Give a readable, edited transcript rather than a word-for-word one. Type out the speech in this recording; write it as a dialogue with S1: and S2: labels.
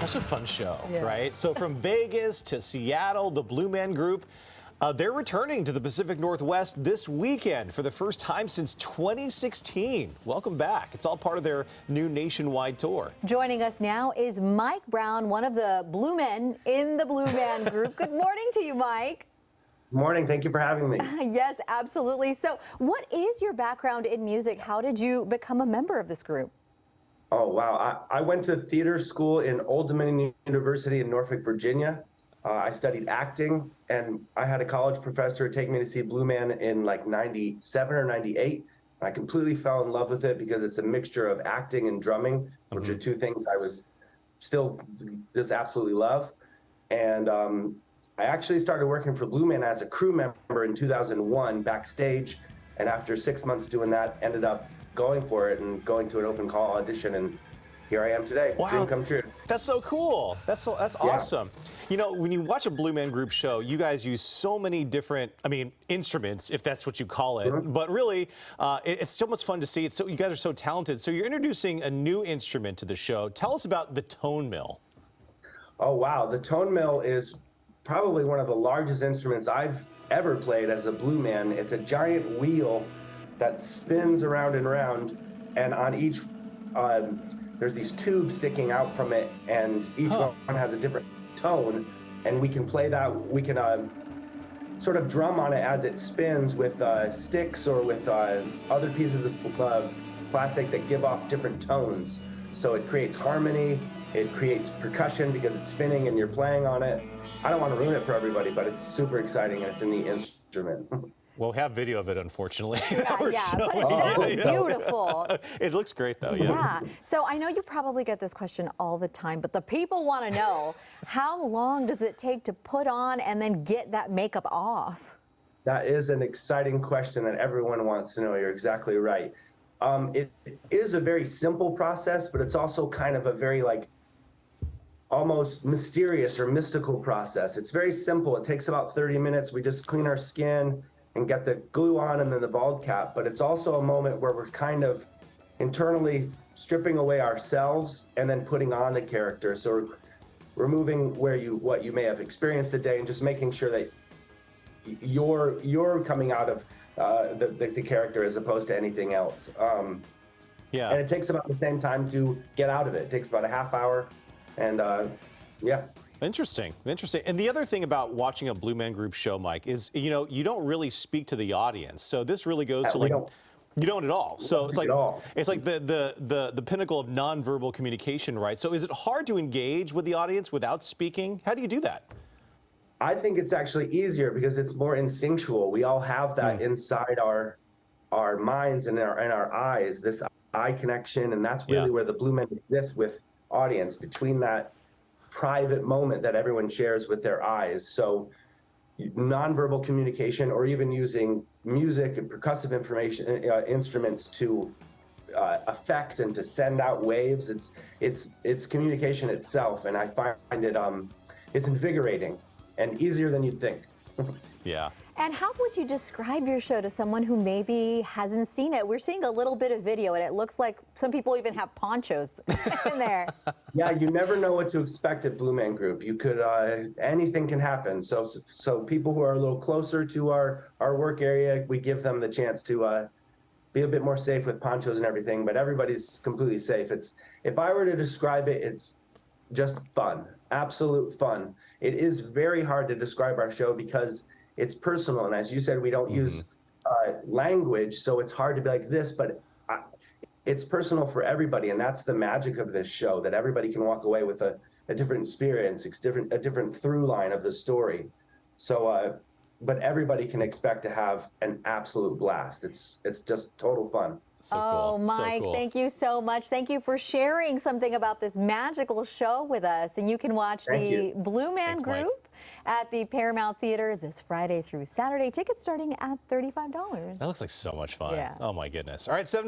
S1: such a fun show,
S2: Yeah.
S1: right? So from Vegas to Seattle, the Blue Man Group, they're returning to the Pacific Northwest this weekend for the first time since 2016. Welcome back. It's all part of their new nationwide tour.
S2: Joining us now is Mike Brown, one of the Blue Men in the Blue Man Group. Good morning to you, Mike.
S3: Morning. Thank you for having me.
S2: Yes, absolutely. So what is your background in music? How did you become a member of this group?
S3: Oh, wow. I went to theater school in Old Dominion University in Norfolk, Virginia. I studied acting, and I had a college professor take me to see Blue Man in like 97 or 98. I completely fell in love with it because it's a mixture of acting and drumming, which are two things I was still just absolutely love. And I actually started working for Blue Man as a crew member in 2001 backstage. And after 6 months doing that, ended up going for it and going to an open call audition, and here I am today.
S1: Wow.
S3: Dream come true.
S1: That's so cool. That's awesome. You know, when you watch a Blue Man Group show, you guys use so many different, instruments, if that's what you call it. But really, it's so much fun to see. You guys are so talented. So you're introducing a new instrument to the show. Tell us about the tone mill.
S3: Oh, wow. The tone mill is probably one of the largest instruments I've ever played as a Blue Man. It's a giant wheel that spins around and around, and on each there's these tubes sticking out from it, and each one has a different tone, and we can play that. We can sort of drum on it as it spins with sticks or with other pieces of plastic that give off different tones. So it creates harmony, it creates percussion because it's spinning and you're playing on it. I don't want to ruin it for everybody, but it's super exciting and it's in the instrument.
S1: Well, we have video of it, unfortunately.
S2: Yeah, but it sounds beautiful.
S1: It looks great, though.
S2: Yeah. So I know you probably get this question all the time, but the people want to know, how long does it take to put on and then get that makeup off?
S3: That is an exciting question that everyone wants to know. You're exactly right. It is a very simple process, but it's also kind of a very almost mysterious or mystical process. It's very simple. It takes about 30 minutes. We just clean our skin and get the glue on and then the bald cap. But it's also a moment where we're kind of internally stripping away ourselves and then putting on the character. So we're removing what you may have experienced the day and just making sure that you're coming out of the character as opposed to anything else.
S1: Yeah.
S3: And it takes about the same time to get out of it. It takes about a half hour. And yeah.
S1: Interesting. And the other thing about watching a Blue Man Group show, Mike, is, you don't really speak to the audience. So this really goes to you don't at all. So it's like the pinnacle of nonverbal communication, right? So is it hard to engage with the audience without speaking? How do you do that?
S3: I think it's actually easier because it's more instinctual. We all have that inside our minds and our eyes, this eye connection, and that's really where the Blue Men exists with audience, between that private moment that everyone shares with their eyes. So nonverbal communication, or even using music and percussive instruments to affect and to send out waves, it's communication itself, and I find it it's invigorating and easier than you'd think.
S1: Yeah.
S2: And how would you describe your show to someone who maybe hasn't seen it? We're seeing a little bit of video, and it looks like some people even have ponchos in there.
S3: Yeah, you never know what to expect at Blue Man Group. You could, anything can happen. So people who are a little closer to our work area, we give them the chance to be a bit more safe with ponchos and everything, but everybody's completely safe. If I were to describe it, it's just fun, absolute fun. It is very hard to describe our show because it's personal, and as you said, we don't use language, so it's hard to be like this, but it's personal for everybody, and that's the magic of this show, that everybody can walk away with a different experience, a different through line of the story. So, but everybody can expect to have an absolute blast. It's just total fun.
S1: So
S2: cool. Mike, thank you so much. Thank you for sharing something about this magical show with us. And you can watch the Blue Man Group at the Paramount Theater this Friday through Saturday. Tickets starting at $35.
S1: That looks like so much fun.
S2: Yeah.
S1: Oh, my goodness. All right, 7